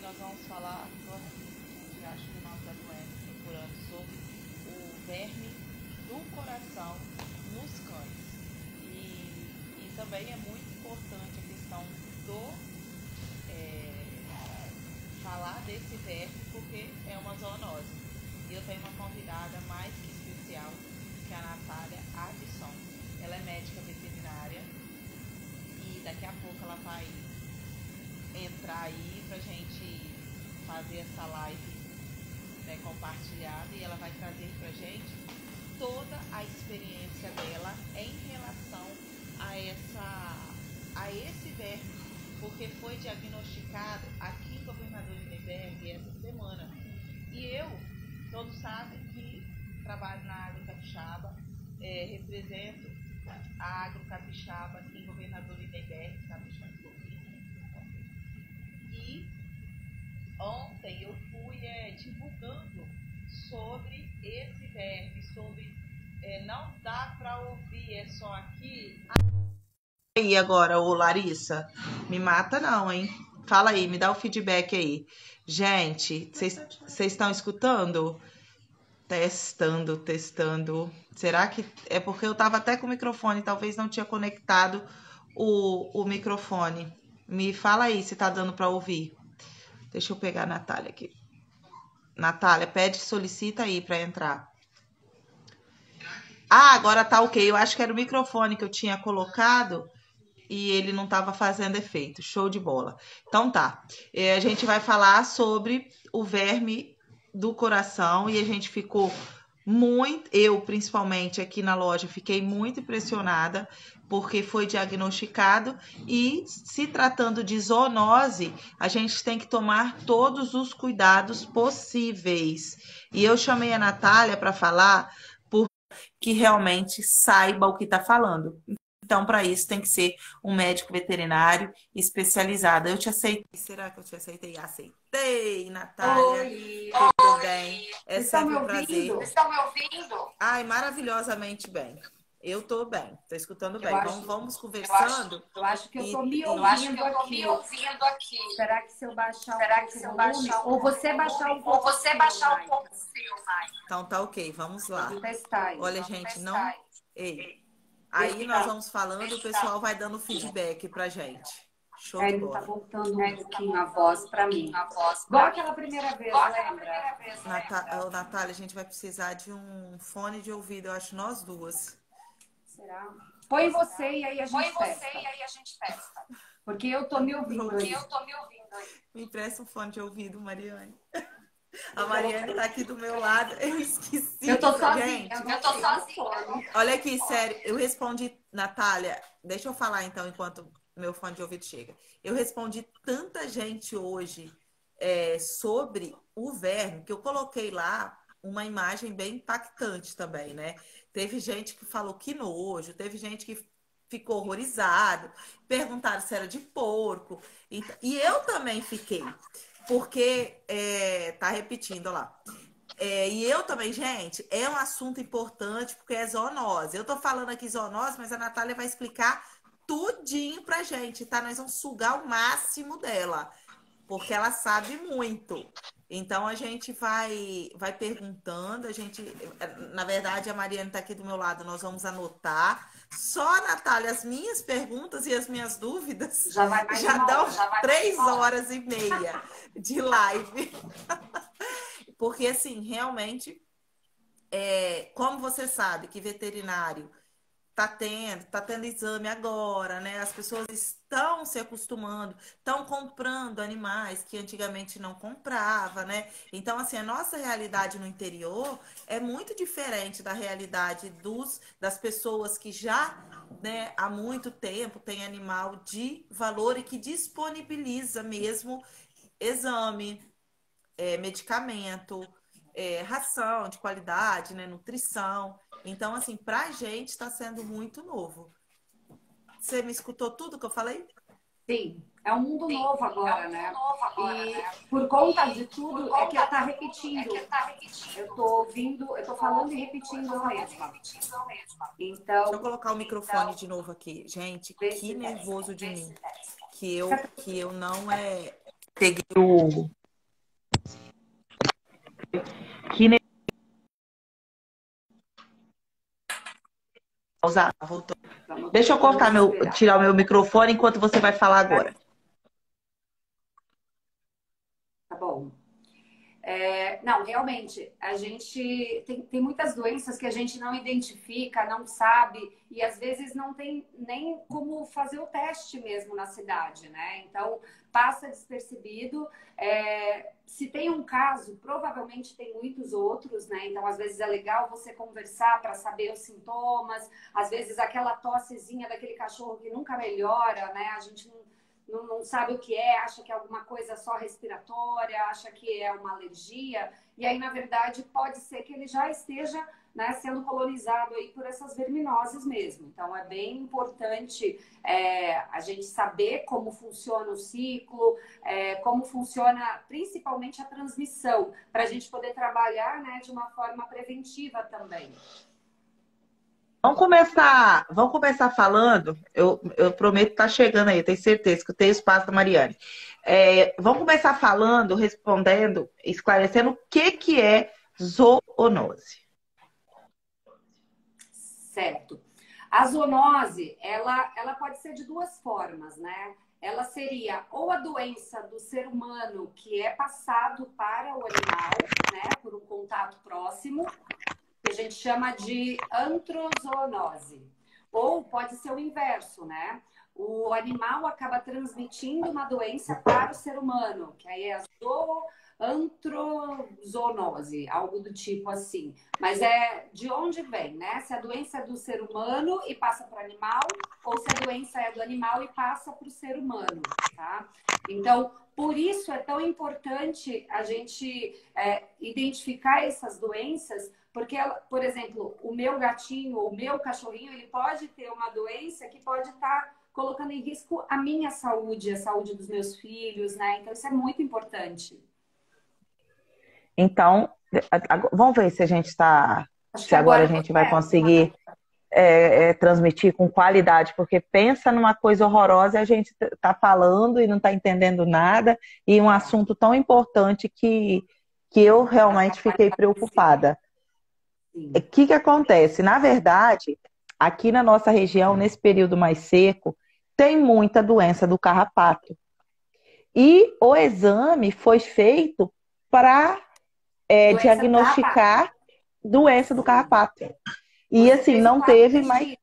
nós vamos falar, já acho que nós estamos procurando sobre o verme do coração nos cães. E também é muito importante a questão do falar desse verme, porque é uma zoonose. E eu tenho uma convidada mais que especial, que é a Natália Adson. Ela é médica veterinária e daqui a pouco ela vai entrar aí pra gente fazer essa live, né, compartilhada, e ela vai trazer pra gente toda a experiência dela em relação a esse verme, porque foi diagnosticado aqui em Governador Lindenberg essa semana. E eu, todos sabem que trabalho na Agro Capixaba, represento a Agro Capixaba aqui em Governador Lindenberg, Capixaba. E ontem eu fui divulgando sobre esse verme, sobre não dá para ouvir, é só aqui. E agora, ô Larissa, me mata não, hein? Fala aí, me dá o feedback aí. Gente, vocês estão escutando? Testando. Será que é porque eu tava até com o microfone, talvez não tinha conectado o microfone. Me fala aí se tá dando para ouvir. Deixa eu pegar a Natália aqui. Natália, solicita aí para entrar. Ah, agora tá ok. Eu acho que era o microfone que eu tinha colocado e ele não estava fazendo efeito. Show de bola. Então tá. A gente vai falar sobre o verme do coração e a gente ficou eu principalmente aqui na loja fiquei muito impressionada porque foi diagnosticado e se tratando de zoonose, a gente tem que tomar todos os cuidados possíveis. E eu chamei a Natália para falar que realmente saiba o que está falando. Então, para isso, tem que ser um médico veterinário especializado. Eu te aceitei. Será que eu te aceitei? Aceitei, Natália. Oi. Tudo bem? É sempre um prazer. Vocês estão me ouvindo? Ai, maravilhosamente bem. Eu tô bem, tô escutando bem. Vamos conversando. Eu acho que eu tô me ouvindo aqui. Será que se eu baixar o volume, ou você baixar um pouco o seu, Mai? Então tá ok, vamos lá. Vamos testar. Olha, gente, não... Ei, aí nós vamos falando, o pessoal vai dando feedback pra gente. Show de bola. Tá voltando um pouquinho a voz pra mim. Igual aquela primeira vez, lembra? Natália, a gente vai precisar de um fone de ouvido, eu acho, nós duas. Será? Põe você e aí a gente testa. Porque eu tô me ouvindo. Me empresta um fone de ouvido, Mariane. A Mariane tá aqui do meu lado. Eu esqueci. Eu tô sozinha. Gente, olha aqui, sério. Eu respondi, Natália. Deixa eu falar então, enquanto meu fone de ouvido chega. Eu respondi tanta gente hoje sobre o verme, que eu coloquei lá uma imagem bem impactante também, né? Teve gente que falou que nojo, teve gente que ficou horrorizado, perguntaram se era de porco. E eu também fiquei. Porque, tá repetindo, olha lá. E eu também, gente, é um assunto importante porque é zoonose. Eu tô falando aqui zoonose, mas a Natália vai explicar tudinho pra gente, tá? Nós vamos sugar o máximo dela, porque ela sabe muito. Então, a gente vai perguntando, na verdade, a Mariane tá aqui do meu lado, nós vamos anotar. Só, Natália, as minhas perguntas e as minhas dúvidas já dão 3h30 de live. Porque, assim, realmente, como você sabe que veterinário tá tendo exame agora, né? As pessoas estão se acostumando, estão comprando animais que antigamente não comprava, né? Então, assim, a nossa realidade no interior é muito diferente da realidade das pessoas que já, né, há muito tempo tem animal de valor e que disponibiliza mesmo exame, medicamento, ração de qualidade, né, nutrição. Então, assim, pra gente está sendo muito novo. Você me escutou tudo que eu falei? Sim, é um mundo novo agora, né? E por conta de tudo, é que tá repetindo. Eu tô ouvindo, eu tô falando e repetindo a mesma. Então, deixa eu colocar o microfone de novo aqui. Gente, que nervoso de mim. Que eu não peguei o que voltou. Deixa eu cortar tirar o meu microfone enquanto você vai falar agora. Tá bom. Não, realmente, a gente tem muitas doenças que a gente não identifica, não sabe, e às vezes não tem nem como fazer o teste mesmo na cidade, né? Então, passa despercebido. Se tem um caso, provavelmente tem muitos outros, né? Então, às vezes é legal você conversar para saber os sintomas, às vezes aquela tossezinha daquele cachorro que nunca melhora, né? A gente não sabe o que é, acha que é alguma coisa só respiratória, acha que é uma alergia, e aí, na verdade, pode ser que ele já esteja, né, sendo colonizado aí por essas verminoses mesmo. Então, é bem importante a gente saber como funciona o ciclo, como funciona principalmente a transmissão, para a gente poder trabalhar, né, de uma forma preventiva também. Vamos começar falando. Eu prometo estar chegando aí, eu tenho certeza que eu tenho espaço da Mariane. Vamos começar falando, respondendo, esclarecendo o que é zoonose. Certo. A zoonose, ela pode ser de duas formas, né? Ela seria ou a doença do ser humano que é passado para o animal, né, por um contato próximo, que a gente chama de antrozoonose. Ou pode ser o inverso, né? O animal acaba transmitindo uma doença para o ser humano, que aí é a antrozoonose, algo do tipo assim. Mas é de onde vem, né? Se a doença é do ser humano e passa para o animal, ou se a doença é do animal e passa para o ser humano, tá? Então, por isso é tão importante a gente identificar essas doenças, porque, por exemplo, o meu gatinho, o meu cachorrinho, ele pode ter uma doença que pode estar colocando em risco a minha saúde, a saúde dos meus filhos, né? Então, isso é muito importante. Então, vamos ver se a gente está. Se agora a gente vai conseguir transmitir com qualidade, porque pensa numa coisa horrorosa e a gente está falando e não está entendendo nada, e um assunto tão importante que eu realmente fiquei preocupada. O que acontece? Na verdade, aqui na nossa região, nesse período mais seco, tem muita doença do carrapato. E o exame foi feito para diagnosticar doença do carrapato. E assim, não teve mais.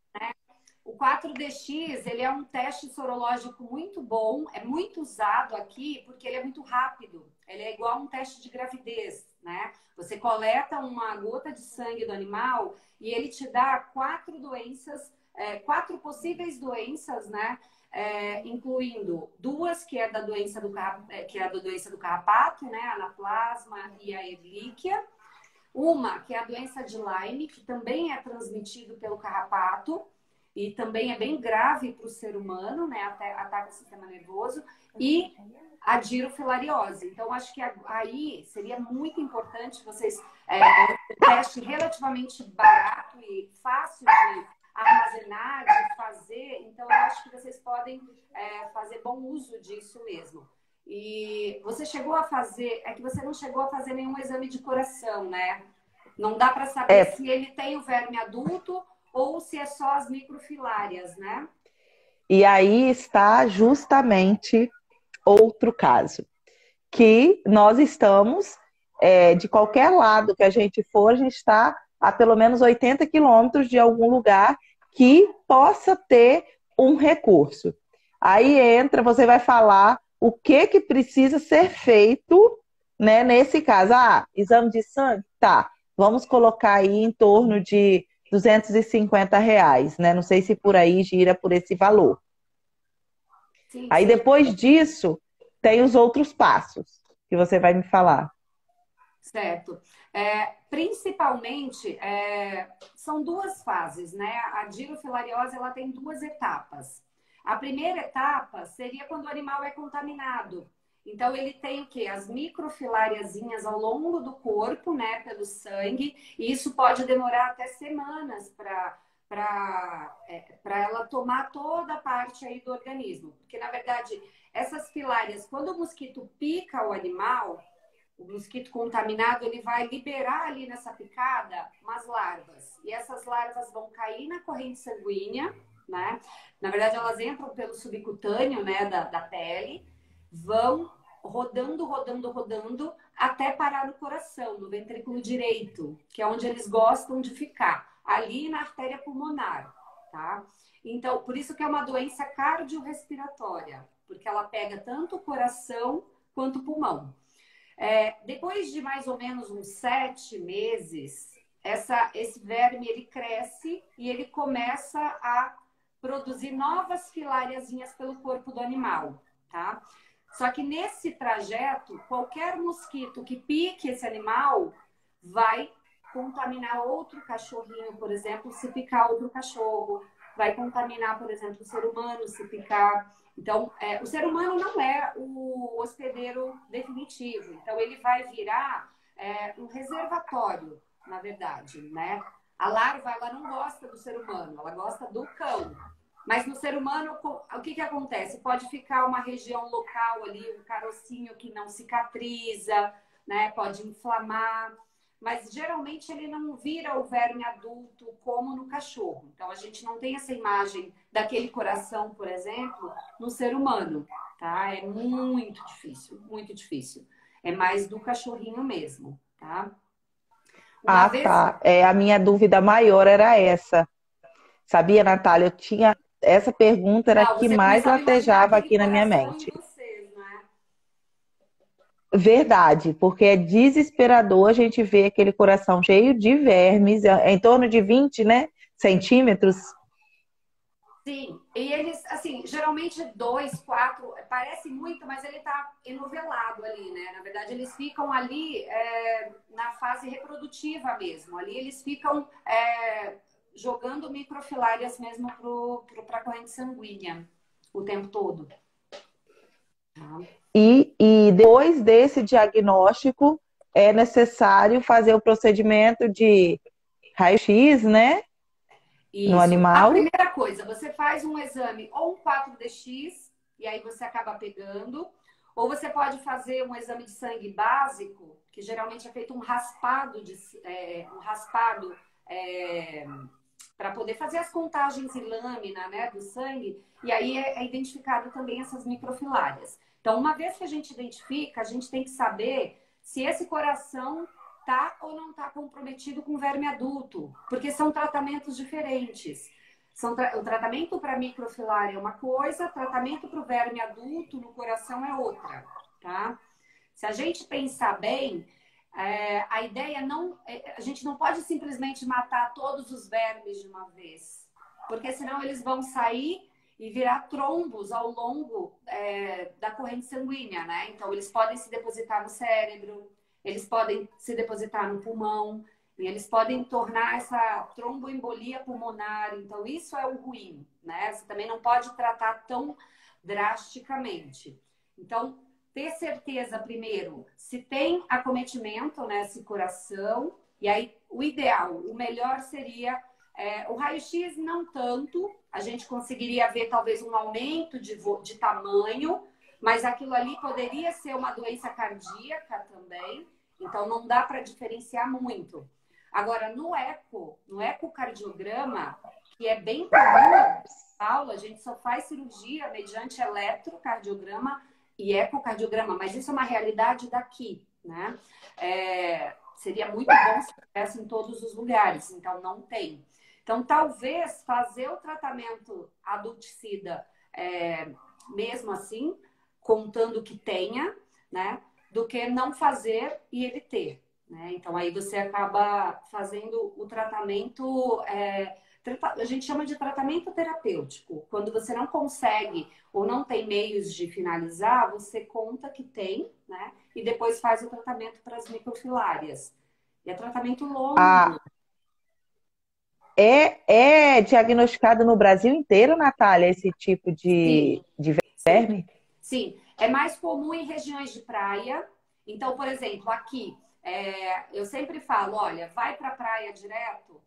O 4DX, ele é um teste sorológico muito bom, é muito usado aqui porque ele é muito rápido. Ele é igual a um teste de gravidez, né? Você coleta uma gota de sangue do animal e ele te dá 4 doenças, 4 possíveis doenças, né? Incluindo 2 que é da doença do carrapato, né? A anaplasma e a ehrlichia. Uma que é a doença de Lyme, que também é transmitido pelo carrapato e também é bem grave para o ser humano, né? Até ataca o sistema nervoso, e a dirofilariose. Então, acho que aí seria muito importante vocês um teste relativamente barato e fácil de armazenar, de fazer. Então, eu acho que vocês podem fazer bom uso disso mesmo. E você chegou a fazer, é que você não chegou a fazer nenhum exame de coração, né? Não dá para saber se ele tem o verme adulto ou se é só as microfilárias, né? E aí está justamente outro caso, que nós estamos, de qualquer lado que a gente for, a gente está a pelo menos 80 quilômetros de algum lugar que possa ter um recurso. Aí você vai falar o que precisa ser feito, né, nesse caso. Exame de sangue? Tá, vamos colocar aí em torno de R$ 250, né? Não sei se por aí gira por esse valor. Sim, aí depois disso, tem os outros passos que você vai me falar. Certo. Principalmente, são 2 fases, né? A dirofilariose, ela tem 2 etapas. A primeira etapa seria quando o animal é contaminado. Então, ele tem o quê? As microfilariazinhas ao longo do corpo, né? Pelo sangue. E isso pode demorar até semanas para ela tomar toda a parte aí do organismo. Porque, na verdade, essas filárias, quando o mosquito pica o animal, o mosquito contaminado, ele vai liberar ali nessa picada umas larvas. E essas larvas vão cair na corrente sanguínea, né? Na verdade, elas entram pelo subcutâneo, né, da pele, vão rodando, rodando, rodando, até parar no coração, no ventrículo direito, que é onde eles gostam de ficar, ali na artéria pulmonar, tá? Então, por isso que é uma doença cardiorrespiratória, porque ela pega tanto o coração quanto o pulmão. Depois de mais ou menos uns 7 meses, esse verme ele cresce e ele começa a produzir novas filáriazinhas pelo corpo do animal, tá? Só que nesse trajeto, qualquer mosquito que pique esse animal vai contaminar outro cachorrinho, por exemplo, se picar outro cachorro. Vai contaminar, por exemplo, o ser humano se picar. Então, o ser humano não é o hospedeiro definitivo. Então, ele vai virar um reservatório, na verdade, né? A larva, ela não gosta do ser humano, ela gosta do cão. Mas no ser humano, o que acontece? Pode ficar uma região local ali, um carocinho que não cicatriza, né? Pode inflamar. Mas geralmente ele não vira o verme adulto como no cachorro. Então a gente não tem essa imagem daquele coração, por exemplo, no ser humano, tá? É muito difícil, muito difícil. É mais do cachorrinho mesmo, tá? Ah, tá. A minha dúvida maior era essa. Sabia, Natália? Eu tinha essa pergunta era a que mais latejava aqui na minha mente. Verdade, porque é desesperador a gente ver aquele coração cheio de vermes, em torno de 20, né, centímetros. Sim, e eles, assim, geralmente 2, 4, parece muito, mas ele tá enovelado ali, né? Na verdade, eles ficam ali na fase reprodutiva mesmo. Ali eles ficam jogando microfilárias mesmo para a corrente sanguínea o tempo todo. E depois desse diagnóstico, é necessário fazer o procedimento de raio-x, né? Isso. No animal. A primeira coisa, você faz um exame ou um 4DX, e aí você acaba pegando, ou você pode fazer um exame de sangue básico, que geralmente é feito um raspado, para poder fazer as contagens em lâmina, né, do sangue, e aí é identificado também essas microfilárias. Então, uma vez que a gente identifica, a gente tem que saber se esse coração tá ou não está comprometido com verme adulto, porque são tratamentos diferentes. O tratamento para microfilária é uma coisa, tratamento para o verme adulto no coração é outra, tá? Se a gente pensar bem, a ideia a gente não pode simplesmente matar todos os vermes de uma vez, porque senão eles vão sair e virar trombos ao longo da corrente sanguínea, né? Então, eles podem se depositar no cérebro, eles podem se depositar no pulmão, e eles podem tornar essa tromboembolia pulmonar. Então, isso é o ruim, né? Você também não pode tratar tão drasticamente. Então, ter certeza, primeiro, se tem acometimento nesse coração, e aí o ideal, o melhor seria o raio-x não tanto, a gente conseguiria ver talvez um aumento de tamanho, mas aquilo ali poderia ser uma doença cardíaca também, então não dá para diferenciar muito. Agora, no ecocardiograma, que é bem comum, Paula, a gente só faz cirurgia mediante eletrocardiograma e ecocardiograma, mas isso é uma realidade daqui, né? Seria muito bom se tivesse em todos os lugares, então não tem. Então, talvez fazer o tratamento adulticida mesmo assim, contando que tenha, né? Do que não fazer e ele ter, né? Então, aí você acaba fazendo o tratamento... a gente chama de tratamento terapêutico. Quando você não consegue ou não tem meios de finalizar, você conta que tem, né? E depois faz o tratamento para as microfilárias. E é tratamento longo. É diagnosticado no Brasil inteiro, Natália, esse tipo de verme? Sim, é mais comum em regiões de praia. Então, por exemplo, aqui, eu sempre falo, olha, vai para a praia direto,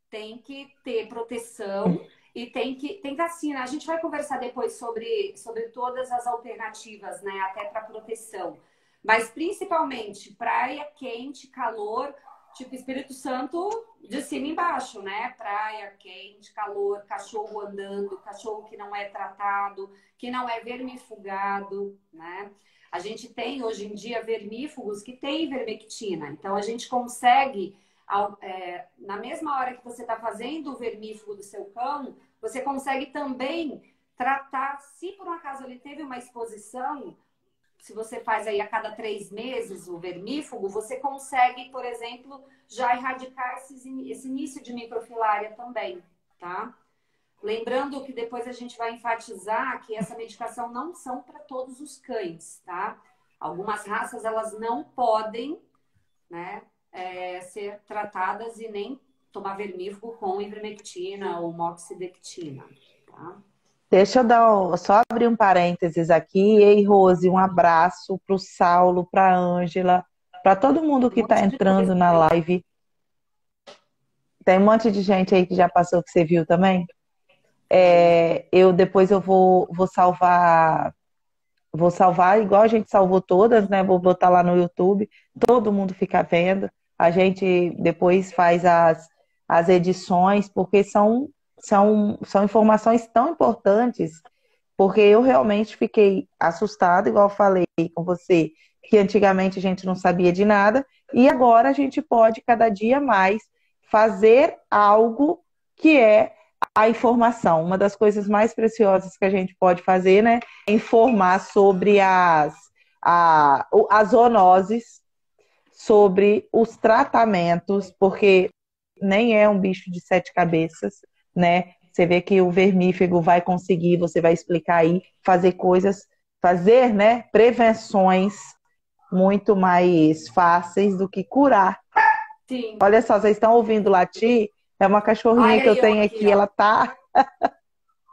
tem que ter proteção E tem vacina. A gente vai conversar depois sobre todas as alternativas, né? Até para proteção. Mas principalmente praia, quente, calor, tipo Espírito Santo de cima e embaixo, né? Praia, quente, calor, cachorro andando, cachorro que não é tratado, que não é vermifugado, né? A gente tem hoje em dia vermífugos que têm ivermectina. Então a gente consegue, na mesma hora que você está fazendo o vermífugo do seu cão, você consegue também tratar, se por um acaso ele teve uma exposição, se você faz aí a cada 3 meses o vermífugo, você consegue, por exemplo, já erradicar esse início de microfilária também, tá? Lembrando que depois a gente vai enfatizar que essa medicação não são para todos os cães, tá? Algumas raças, elas não podem, né, ser tratadas e nem tomar vermífugo com ivermectina ou moxidectina, tá? Deixa eu só abrir um parênteses aqui. Ei, Rose, um abraço para o Saulo, para a Ângela, para todo mundo que Um está monte de coisa. entrando na live. Tem um monte de gente aí que já passou, que você viu também. Depois eu vou salvar. Vou salvar igual a gente salvou todas, né? Vou botar lá no YouTube, todo mundo fica vendo. A gente depois faz as edições, porque são informações tão importantes, porque eu realmente fiquei assustada, igual eu falei com você, que antigamente a gente não sabia de nada, e agora a gente pode cada dia mais fazer algo que é a informação. Uma das coisas mais preciosas que a gente pode fazer, né, é informar sobre as zoonoses, sobre os tratamentos, porque nem é um bicho de 7 cabeças, né? Você vê que o vermífugo vai conseguir, você vai explicar aí, fazer, né, prevenções muito mais fáceis do que curar. Sim. Olha só, vocês estão ouvindo latir? É uma cachorrinha que eu tenho aqui, ela tá...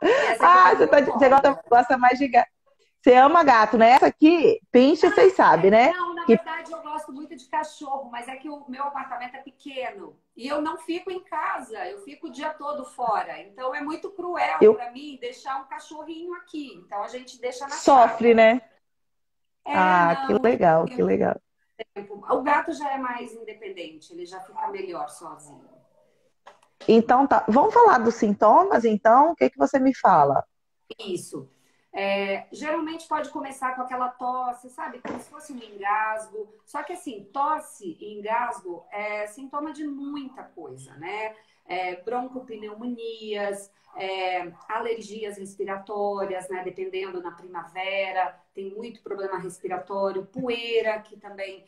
você gosta mais de gato. Você ama gato, né? Essa aqui, pinche, vocês sabem, né? Não, na verdade eu gosto muito de cachorro, mas é que o meu apartamento é pequeno. E eu não fico em casa, eu fico o dia todo fora. Então é muito cruel para mim deixar um cachorrinho aqui. Então a gente deixa na Sofre, chácara. Né? Que legal, que legal. O gato já é mais independente, ele já fica melhor sozinho. Então tá, vamos falar dos sintomas, então? O que você me fala? Isso. Geralmente pode começar com aquela tosse, sabe? Como se fosse um engasgo. Só que assim, tosse e engasgo é sintoma de muita coisa, né? Broncopneumonias, alergias respiratórias, né? Dependendo na primavera, tem muito problema respiratório, poeira, que também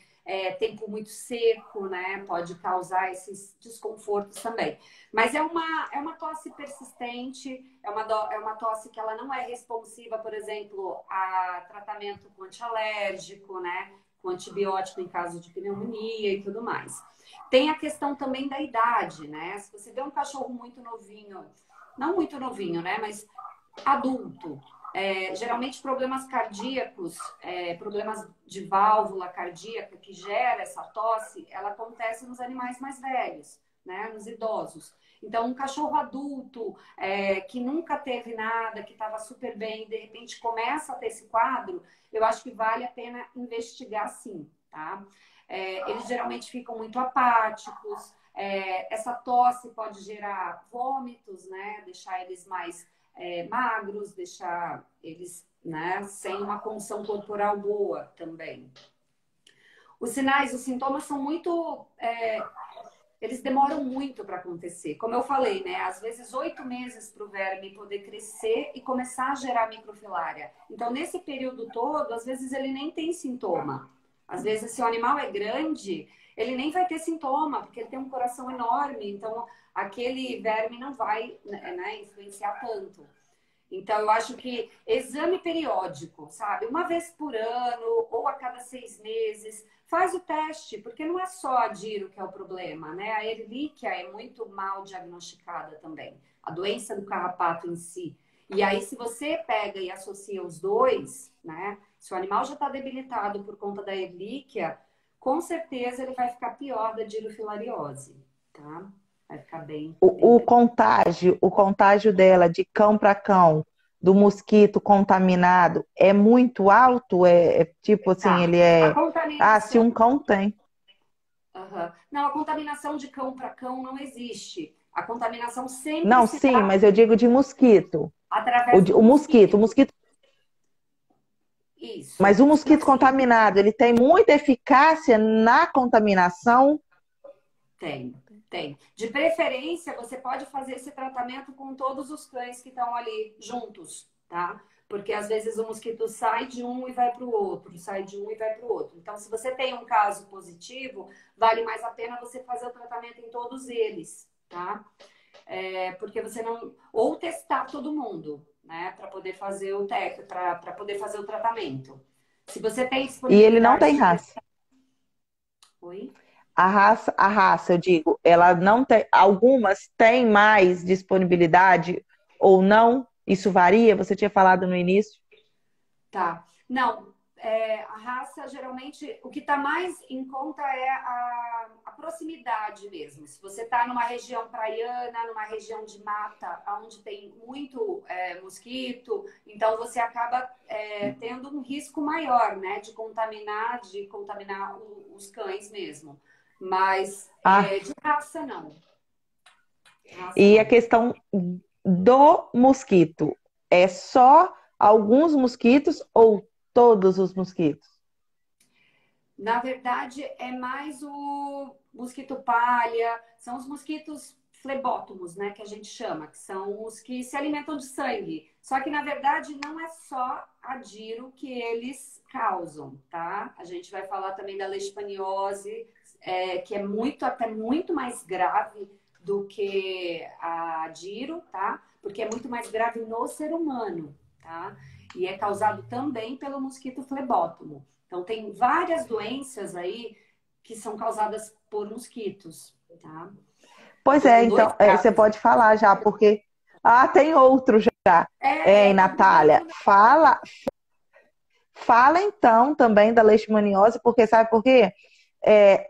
tempo muito seco, né? Pode causar esses desconfortos também. Mas é uma tosse persistente, é uma tosse que ela não é responsiva, por exemplo, a tratamento com antialérgico, né? Com antibiótico em caso de pneumonia e tudo mais. Tem a questão também da idade, né? Se você vê um cachorro muito novinho, não muito novinho, né? Mas adulto, geralmente problemas cardíacos, problemas de válvula cardíaca que gera essa tosse, ela acontece nos animais mais velhos, né? Nos idosos. Então, um cachorro adulto que nunca teve nada, que estava super bem, de repente começa a ter esse quadro, eu acho que vale a pena investigar sim, tá? Eles geralmente ficam muito apáticos, essa tosse pode gerar vômitos, né? Deixar eles mais magros, deixar eles, né, sem uma condição corporal boa também. Os sintomas são muito... eles demoram muito para acontecer. Como eu falei, né? Às vezes 8 meses para o verme poder crescer e começar a gerar microfilária. Então, nesse período todo, às vezes ele nem tem sintoma. Às vezes, se o animal é grande, ele nem vai ter sintoma, porque ele tem um coração enorme. Então, aquele verme não vai, né, influenciar tanto. Então, eu acho que exame periódico, sabe? Uma vez por ano ou a cada 6 meses, faz o teste, porque não é só a DIRO que é o problema, né? A Ehrlichia é muito mal diagnosticada também, a doença do carrapato em si. E aí, se você pega e associa os dois, né? Se o animal já está debilitado por conta da Ehrlichia, com certeza ele vai ficar pior da dirofilariose, tá? Vai ficar bem. O contágio dela de cão para cão, do mosquito contaminado, é muito alto? Tipo assim, Tá. ele A é. Ah, se contaminação. um cão tem. Não, a contaminação de cão para cão não existe. A contaminação sempre Não, se sim, dá mas eu digo de mosquito. através do O mosquito, o mosquito. mosquito. Mas Isso. o mosquito Assim, contaminado, ele tem muita eficácia na contaminação? tem, tem. De preferência, você pode fazer esse tratamento com todos os cães que estão ali juntos, tá? Porque às vezes o mosquito sai de um e vai para o outro, sai de um e vai para o outro. Então, se você tem um caso positivo, vale mais a pena você fazer o tratamento em todos eles, tá? Porque você não. Ou testar todo mundo, né? Para poder fazer o para poder fazer o tratamento. Se você tem E ele não disponibilidade tem de raça. testar. Oi? A raça, eu digo, ela não tem. Algumas têm mais disponibilidade ou não? Isso varia? Você tinha falado no início. Tá. Não, a raça, geralmente, o que está mais em conta é a proximidade mesmo. Se você está numa região praiana, numa região de mata, onde tem muito mosquito, então você acaba tendo um risco maior, né, de contaminar os cães mesmo. Mas Ah, de raça, não. Raça, e a não. questão do mosquito, é só alguns mosquitos ou todos os mosquitos? Na verdade, é mais o mosquito palha, são os mosquitos flebótomos, né, que a gente chama, que são os que se alimentam de sangue. Só que, na verdade, não é só a diro que eles causam, tá? A gente vai falar também da leishmaniose, que é até muito mais grave do que a diro, tá? Porque é muito mais grave no ser humano, tá? E é causado também pelo mosquito flebótomo. Então, tem várias doenças aí que são causadas por mosquitos, tá? Pois Tô é, com dois então, você gatos. pode falar já, porque. Ah, tem outro já. Hein, Eu tô com dois Natália? no meu quarto. Fala então também da leishmaniose, porque sabe por quê?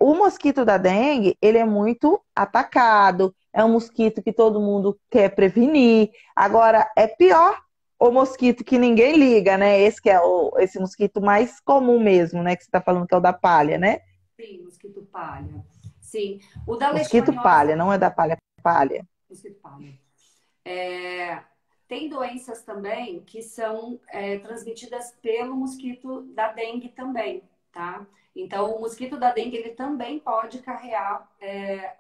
O mosquito da dengue, ele é muito atacado, é um mosquito que todo mundo quer prevenir. Agora, é pior o mosquito que ninguém liga, né? Esse que é esse mosquito mais comum mesmo, né? Que você está falando que é o da palha, né? Sim, mosquito palha. Sim. O da Mosquito leishmaniose, palha, não é da palha, palha. mosquito palha. Tem doenças também que são transmitidas pelo mosquito da dengue também, tá? Então, o mosquito da dengue, ele também pode carrear,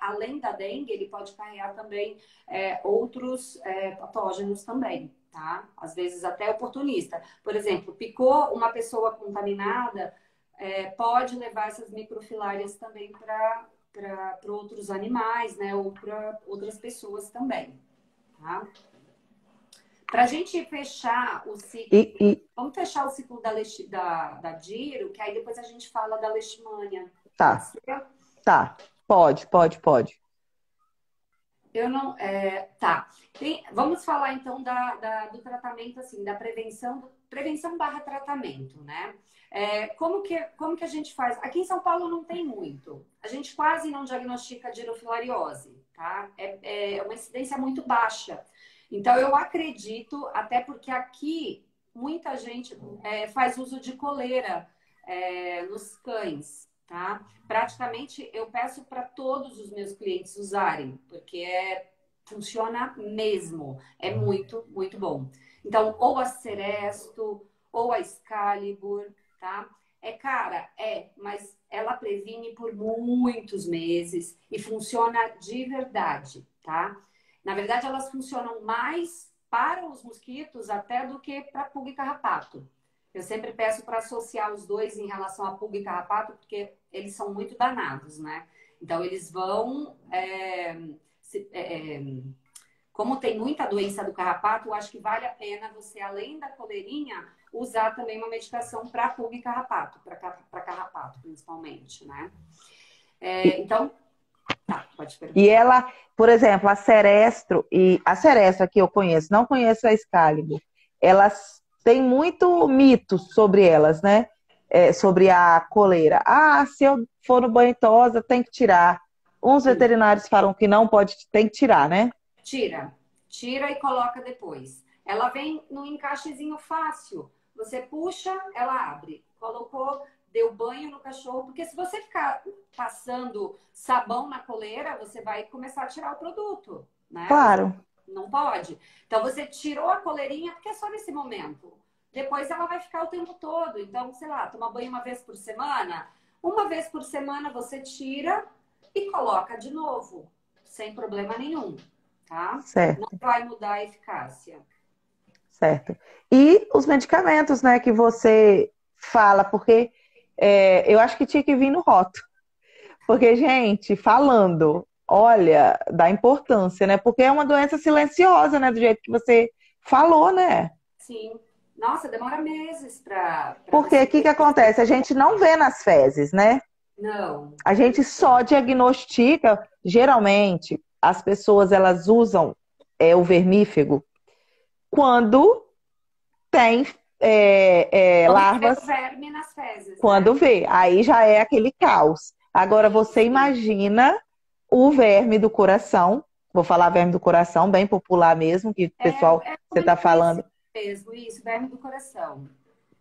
além da dengue, ele pode carrear também outros patógenos também, tá? Às vezes até oportunista. Por exemplo, picou uma pessoa contaminada, pode levar essas microfilárias também para outros animais, né? Ou para outras pessoas também, tá? Para a gente fechar o ciclo, E, e- vamos fechar o ciclo da Diro, que aí depois a gente fala da leishmania. Pode tá, ser? tá. Pode. Eu não. Tá. Vamos falar então do tratamento, assim, da prevenção barra tratamento, né? Como que a gente faz? Aqui em São Paulo não tem muito. A gente quase não diagnostica dirofilariose, tá? É uma incidência muito baixa. Então, eu acredito, até porque aqui muita gente faz uso de coleira nos cães, tá? Praticamente eu peço para todos os meus clientes usarem, porque funciona mesmo. É muito, muito bom. Então, ou a Seresto, ou a Excalibur, tá? Cara, mas ela previne por muitos meses e funciona de verdade, tá? Na verdade, elas funcionam mais para os mosquitos até do que para pulga e carrapato. Eu sempre peço para associar os dois em relação a pulga e carrapato, porque eles são muito danados, né? Então, eles vão. Como tem muita doença do carrapato, eu acho que vale a pena você, além da coleirinha, usar também uma medicação para pulga e carrapato, para carrapato, principalmente, né? Então, tá, pode E perguntar. ela, por exemplo, a Serestro que eu conheço, não conheço a Excalibur, elas têm muito mito sobre elas, né? Sobre a coleira. Ah, se eu for no banho tosa, tem que tirar. Uns veterinários falam que não pode, tem que tirar, né? Tira. Tira e coloca depois. Ela vem num encaixezinho fácil. Você puxa, ela abre. Colocou, deu banho no cachorro. Porque se você ficar passando sabão na coleira, você vai começar a tirar o produto, né? Claro. Não pode. Então, você tirou a coleirinha porque é só nesse momento. Depois ela vai ficar o tempo todo. Então, sei lá, toma banho uma vez por semana. Uma vez por semana você tira e coloca de novo. Sem problema nenhum, tá? Certo. Não vai mudar a eficácia. Certo. E os medicamentos, né, que você fala, porque eu acho que tinha que vir no rótulo. Porque, gente, falando, olha, da importância, né? Porque é uma doença silenciosa, né? Do jeito que você falou, né? Sim. Nossa, demora meses para. Porque o que acontece? A gente não vê nas fezes, né? Não. A gente só diagnostica, geralmente, as pessoas elas usam o vermífugo quando tem larvas. Vê o verme nas fezes. Quando vê, aí já é aquele caos. Agora você imagina o verme do coração, vou falar verme do coração, bem popular mesmo, que o pessoal, você está falando. Mesmo, isso, verme do coração.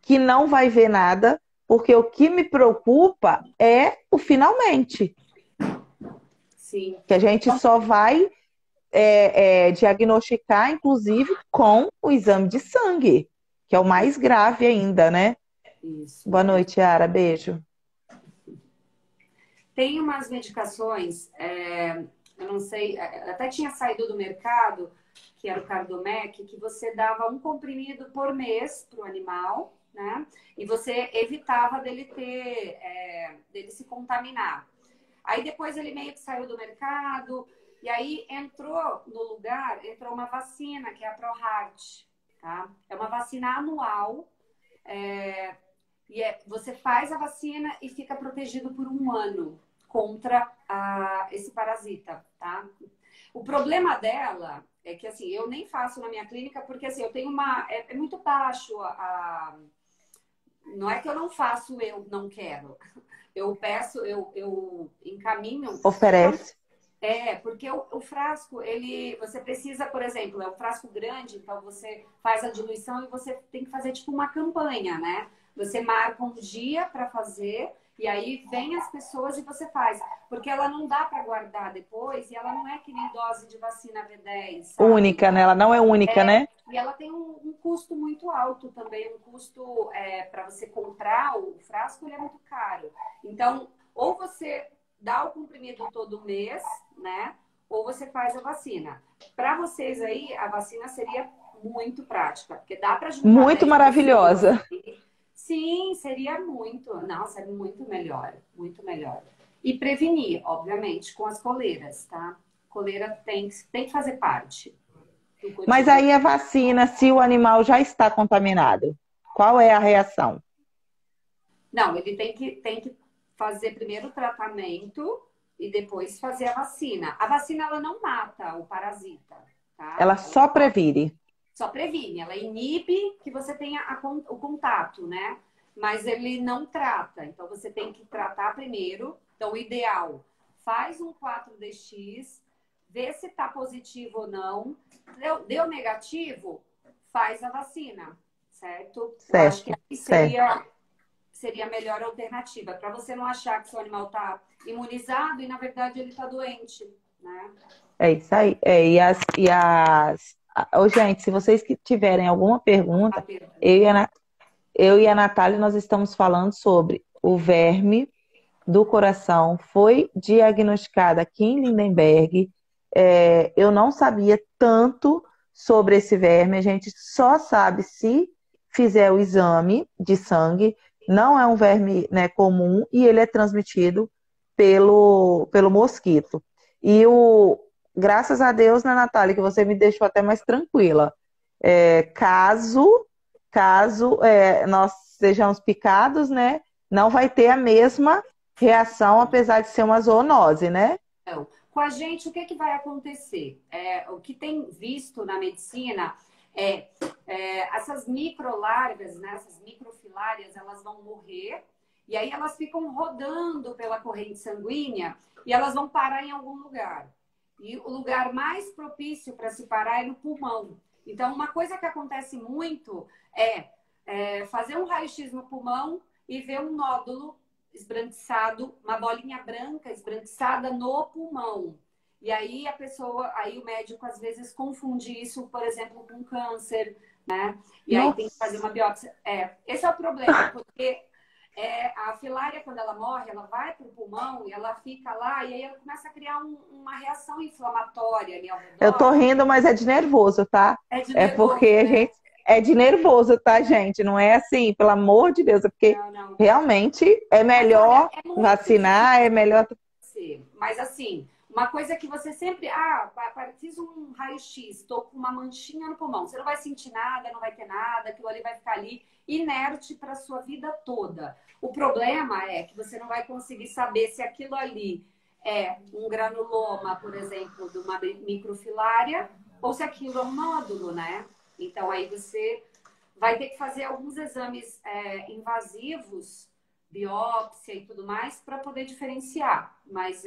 Que não vai ver nada, porque o que me preocupa é o finalmente. Sim. Que a gente só vai diagnosticar, inclusive, com o exame de sangue, que é o mais grave ainda, né? Isso. Boa noite, Yara. Beijo. Tem umas medicações, eu não sei, até tinha saído do mercado, que era o Cardomec, que você dava um comprimido por mês para o animal, né? E você evitava dele se contaminar. Aí depois ele meio que saiu do mercado, e aí entrou uma vacina, que é a ProHeart, tá? É uma vacina anual, você faz a vacina e fica protegido por 1 ano contra esse parasita, tá? O problema dela é que, assim, eu nem faço na minha clínica porque, assim, eu tenho é muito baixo não é que eu não faço, eu não quero. Eu peço, eu encaminho. Oferece. Porque o frasco, você precisa, por exemplo, é um frasco grande, então você faz a diluição e você tem que fazer tipo uma campanha, né? Você marca um dia para fazer e aí vem as pessoas e você faz. Porque ela não dá para guardar depois e ela não é que nem dose de vacina V10, sabe? Única, né? Ela não é única, né? E ela tem um custo muito alto também, um custo para você comprar o frasco, ele é muito caro. Então, ou você dá o comprimido todo mês, né? Ou você faz a vacina. Para vocês aí, a vacina seria muito prática, porque dá para juntar. Muito maravilhosa. Sim, seria muito. Nossa, é muito melhor, muito melhor. E prevenir, obviamente, com as coleiras, tá? Coleira tem que fazer parte. Mas aí a vacina, se o animal já está contaminado, qual é a reação? Não, ele tem que fazer primeiro o tratamento e depois fazer a vacina. A vacina, ela não mata o parasita, tá? Ela só previne. Só previne. Ela inibe que você tenha o contato, né? Mas ele não trata. Então, você tem que tratar primeiro. Então, o ideal, faz um 4DX, vê se tá positivo ou não. Deu negativo, faz a vacina, certo? Certo. Eu acho que aí seria a melhor alternativa, para você não achar que seu animal está imunizado e, na verdade, ele está doente, né? É isso aí. Gente, se vocês tiverem alguma pergunta, eu e a Natália, nós estamos falando sobre o verme do coração. Foi diagnosticado aqui em Lindenberg. Eu não sabia tanto sobre esse verme. A gente só sabe se fizer o exame de sangue. Não é um verme, né, comum e ele é transmitido pelo mosquito. E graças a Deus, né, Natália, que você me deixou até mais tranquila. Caso nós sejamos picados, né, não vai ter a mesma reação, apesar de ser uma zoonose, né? Então, com a gente, o que vai acontecer? O que tem visto na medicina essas microlarvas, né, essas microfilárias, elas vão morrer E aí elas ficam rodando pela corrente sanguínea e elas vão parar em algum lugar. E o lugar mais propício para se parar é no pulmão. Então, uma coisa que acontece muito é fazer um raio-x no pulmão e ver um nódulo esbranquiçado, uma bolinha branca esbranquiçada no pulmão. E aí aí o médico às vezes confunde isso, por exemplo, com câncer, né? E aí tem que fazer uma biópsia. Esse é o problema, porque a filária, quando ela morre, ela vai para o pulmão e ela fica lá, e aí ela começa a criar uma reação inflamatória ali ao redor. Eu tô rindo, mas é de nervoso, tá? É de É nervoso, porque a né? gente é de nervoso, tá, gente? Não é assim, pelo amor de Deus, é porque Não. realmente é Mas olha, melhor é muito vacinar, é melhor. difícil. Mas assim, uma coisa que você sempre. Fiz um raio-x, tô com uma manchinha no pulmão. Você não vai sentir nada, não vai ter nada, aquilo ali vai ficar ali inerte para sua vida toda. O problema é que você não vai conseguir saber se aquilo ali é um granuloma, por exemplo, de uma microfilária, ou se aquilo é um nódulo, né? Então aí você vai ter que fazer alguns exames invasivos, biópsia e tudo mais, para poder diferenciar. Mas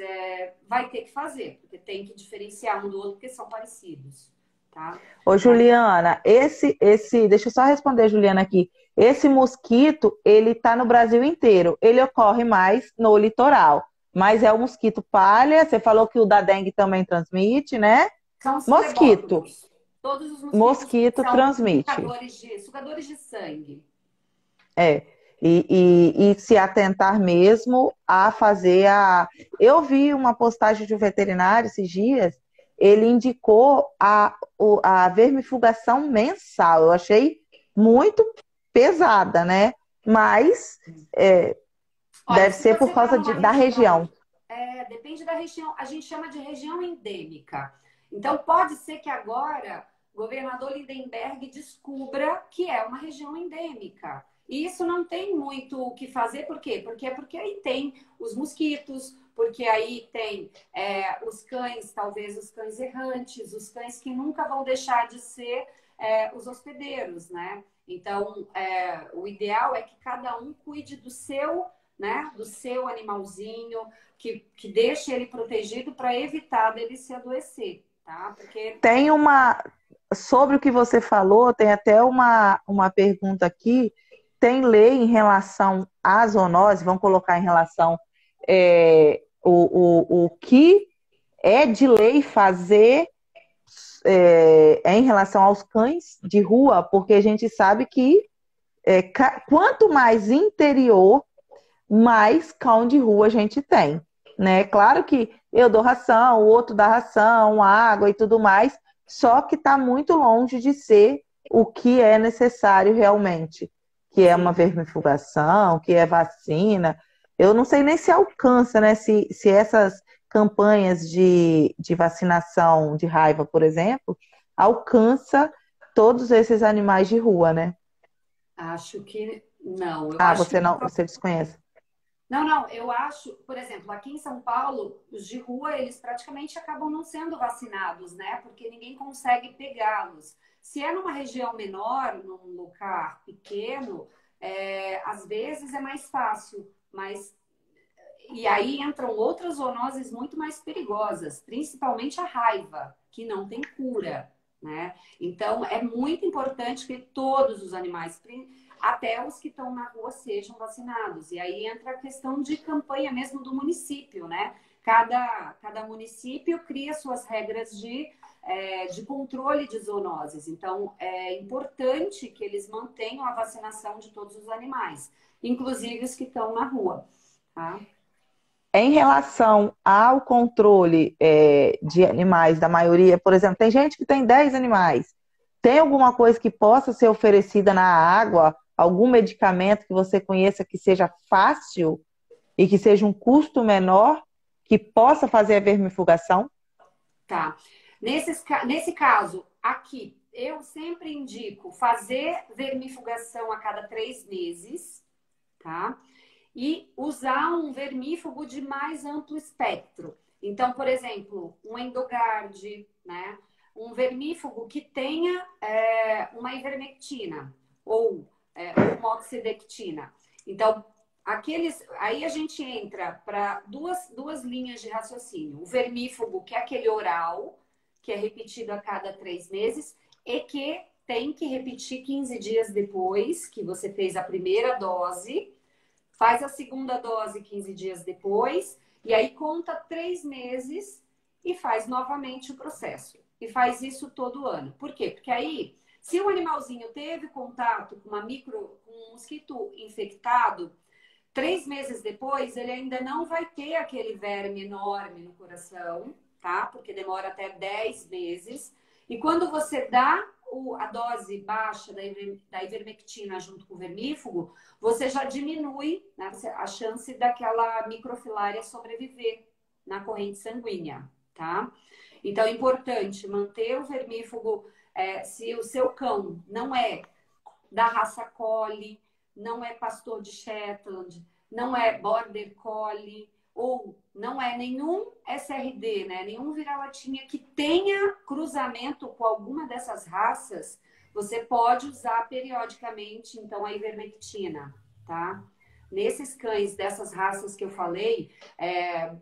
vai ter que fazer, porque tem que diferenciar um do outro, porque são parecidos. Tá? Ô, Juliana, deixa eu só responder, Juliana, aqui. Esse mosquito, ele tá no Brasil inteiro. Ele ocorre mais no litoral. Mas é o mosquito palha. Você falou que o da dengue também transmite, né? São os Mosquito. flebótomos. Todos os Mosquito são transmite. sugadores de sangue. E se atentar mesmo a fazer a. Eu vi uma postagem de um veterinário esses dias, ele indicou a vermifugação mensal. Eu achei muito pesada, né? Mas Olha, deve ser por você causa tá da região. Depende da região. A gente chama de região endêmica. Então, pode ser que agora o governador Lindenberg descubra que é uma região endêmica. E isso não tem muito o que fazer, por quê? Porque aí tem os mosquitos, porque aí tem os cães, talvez os cães errantes, os cães que nunca vão deixar de ser os hospedeiros, né? Então, o ideal é que cada um cuide do seu, né? Do seu animalzinho, que deixe ele protegido para evitar dele se adoecer, tá? Porque tem sobre o que você falou, tem até uma pergunta aqui. Tem lei em relação à zoonose, vamos colocar em relação o que é de lei fazer em relação aos cães de rua, porque a gente sabe que quanto mais interior, mais cão de rua a gente tem, né? Claro que eu dou ração, o outro dá ração, água e tudo mais, só que está muito longe de ser o que é necessário realmente, que é uma vermifugação, que é vacina. Eu não sei nem se alcança, né? Se essas campanhas de vacinação de raiva, por exemplo, alcança todos esses animais de rua, né? Acho que não. Você desconhece. Não, eu acho, por exemplo, aqui em São Paulo, os de rua, eles praticamente acabam não sendo vacinados, né? Porque ninguém consegue pegá-los. Se é numa região menor, num lugar pequeno, às vezes é mais fácil, mas... E aí entram outras zoonoses muito mais perigosas, principalmente a raiva, que não tem cura, né? Então, é muito importante que todos os animais, até os que estão na rua, sejam vacinados. E aí entra a questão de campanha mesmo do município, né? Cada município cria suas regras de controle de zoonoses. Então, é importante que eles mantenham a vacinação de todos os animais, inclusive os que estão na rua, tá? Em relação ao controle de animais, da maioria, por exemplo, tem gente que tem 10 animais. Tem alguma coisa que possa ser oferecida na água? Algum medicamento que você conheça que seja fácil e que seja um custo menor, que possa fazer a vermifugação? Tá. Nesse caso, aqui, eu sempre indico fazer vermifugação a cada 3 meses, tá? E usar um vermífugo de mais amplo espectro. Então, por exemplo, um Endogard, né? Um vermífugo que tenha uma ivermectina ou moxidectina. Então, Aí a gente entra para duas linhas de raciocínio. O vermífugo, que é aquele oral, que é repetido a cada 3 meses, e que tem que repetir 15 dias depois que você fez a primeira dose, faz a segunda dose 15 dias depois, e aí conta 3 meses e faz novamente o processo. E faz isso todo ano. Por quê? Porque aí, se o animalzinho teve contato com um mosquito infectado, 3 meses depois, ele ainda não vai ter aquele verme enorme no coração, tá? Porque demora até 10 meses. E quando você dá a dose baixa da ivermectina junto com o vermífugo, você já diminui, né, a chance daquela microfilária sobreviver na corrente sanguínea, tá? Então, é importante manter o vermífugo, se o seu cão não é da raça Collie, não é pastor de Shetland, não é Border Collie, ou não é nenhum SRD, né? Nenhum vira-latinha que tenha cruzamento com alguma dessas raças, você pode usar periodicamente, então, a ivermectina, tá? Nesses cães dessas raças que eu falei,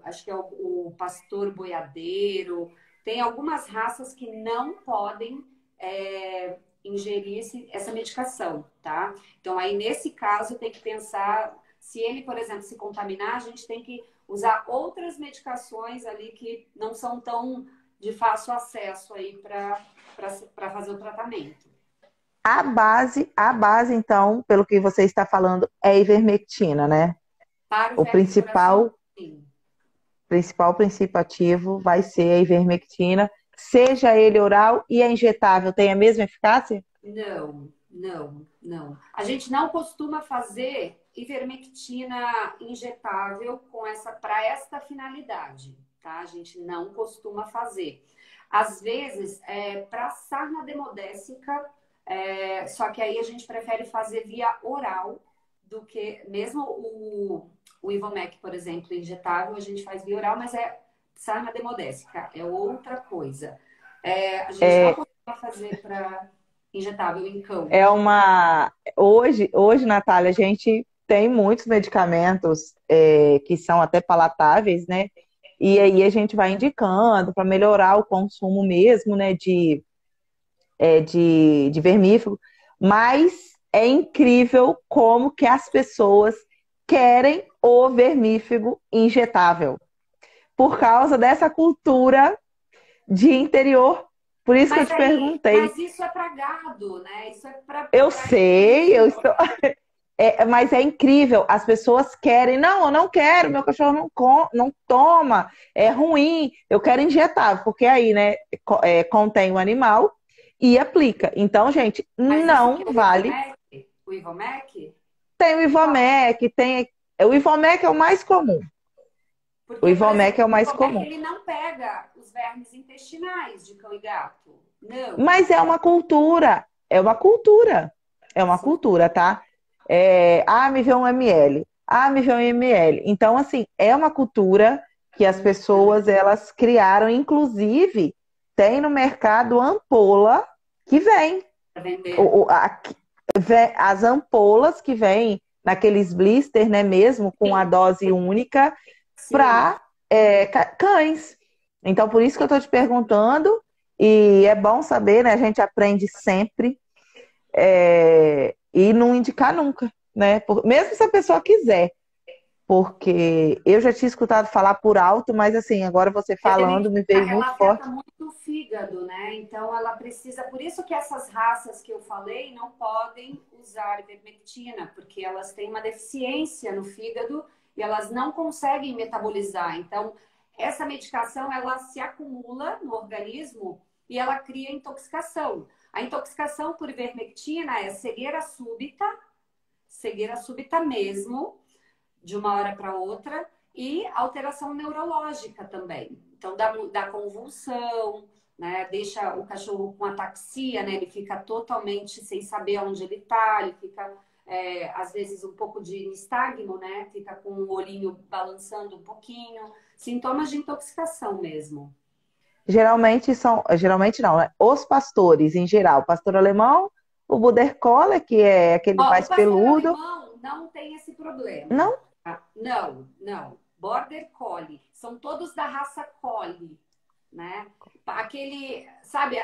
acho que é o pastor boiadeiro, tem algumas raças que não podem ingerir essa medicação, tá? Então, aí, nesse caso, tem que pensar, se ele, por exemplo, se contaminar, a gente tem que usar outras medicações ali que não são tão de fácil acesso aí para fazer o tratamento. A base, então, pelo que você está falando, é a ivermectina, né? Para o principal princípio ativo vai ser a ivermectina, seja ele oral e a injetável, tem a mesma eficácia? Não. A gente não costuma fazer ivermectina injetável para esta finalidade, tá? A gente não costuma fazer. Às vezes, para sarna demodécica, só que aí a gente prefere fazer via oral do que mesmo o Ivomec, por exemplo, injetável, a gente faz via oral, mas é sarna demodécica, é outra coisa. A gente não costuma fazer para injetável em cão. Hoje, Natália, a gente tem muitos medicamentos que são até palatáveis, né? E aí a gente vai indicando para melhorar o consumo mesmo, né, de vermífugo. Mas é incrível como que as pessoas querem o vermífugo injetável. Por causa dessa cultura de interior. Por isso que eu te perguntei. Mas isso é para gado, né? Isso é para. Eu sei, eu estou. Mas é incrível, as pessoas querem, não, eu não quero, meu cachorro não toma, é ruim, eu quero injetável, porque aí, né, contém o animal e aplica. Então, gente, mas não vale. O Ivomec? Tem o Ivomec, o Ivomec é o mais comum. Porque, o Ivomec é o mais comum. Ele não pega os vermes intestinais de cão e gato. Não. Mas é uma cultura, tá? Me vê 1 ml, me vê 1 ml. Então, assim, é uma cultura que as pessoas, elas criaram, inclusive, tem no mercado ampola que vem. As ampolas que vêm naqueles blister, né, mesmo, com a dose única para cães. Então, por isso que eu estou te perguntando, e é bom saber, né, a gente aprende sempre, e não indicar nunca, né? Mesmo se a pessoa quiser. Porque eu já tinha escutado falar por alto, mas assim, agora você falando me veio muito forte. Ela afeta muito o fígado, né? Então ela precisa, por isso que essas raças que eu falei não podem usar ivermectina, porque elas têm uma deficiência no fígado e elas não conseguem metabolizar. Então, essa medicação, ela se acumula no organismo e ela cria intoxicação. A intoxicação por ivermectina é cegueira súbita mesmo, de uma hora para outra, e alteração neurológica também. Então, dá convulsão, né? Deixa o cachorro com ataxia, né? Ele fica totalmente sem saber onde ele está, ele fica, às vezes, um pouco de nistagmo, né? Fica com o olhinho balançando um pouquinho. Sintomas de intoxicação mesmo. Geralmente não, né? Os pastores, em geral. Pastor alemão, o Border Collie, que é aquele mais peludo. não tem esse problema. Não? Tá? Não, não. Border Collie. São todos da raça Collie, né? Aquele, sabe,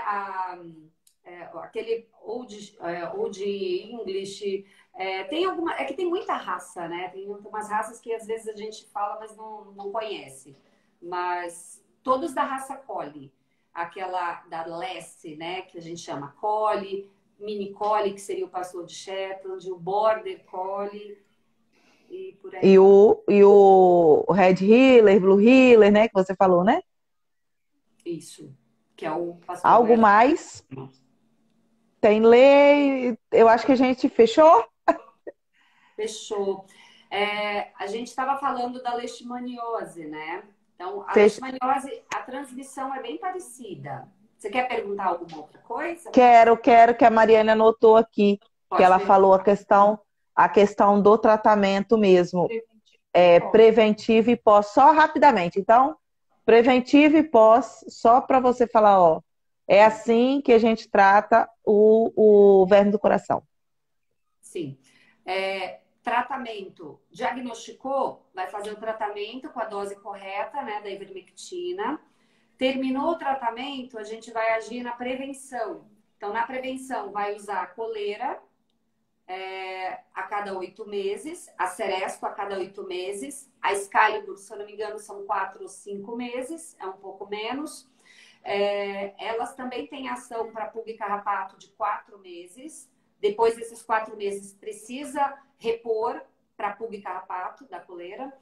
aquele Old English. Tem alguma... É que tem muita raça, né? Tem umas raças que às vezes a gente fala, mas não conhece. Mas todos da raça Collie. Aquela da leste, né? Que a gente chama Collie, Mini Collie, que seria o pastor de Shetland, o Border Collie e por aí. E o Red Heeler, Blue Heeler, né? Que você falou, né? Isso. Que é o pastor Algo belga. mais? Tem lei? Eu acho que a gente fechou. Fechou. A gente estava falando da leishmaniose, né? Então, a leishmaniose, a transmissão é bem parecida. Você quer perguntar alguma outra coisa? Quero que a Mariana anotou aqui, que ela falou a questão do tratamento mesmo. Preventivo e pós, só rapidamente. Então, preventivo e pós, só para você falar, ó, é assim que a gente trata o verme do coração. Sim. Tratamento. Diagnosticou, vai fazer o tratamento com a dose correta, né, da ivermectina. Terminou o tratamento, a gente vai agir na prevenção. Então, na prevenção, vai usar a coleira a cada 8 meses, a Seresto a cada 8 meses, a Excalibur, se eu não me engano, são 4 ou 5 meses, é um pouco menos. Elas também têm ação para pulga e carrapato de 4 meses. Depois desses 4 meses, precisa repor para pulga e carrapato da coleira.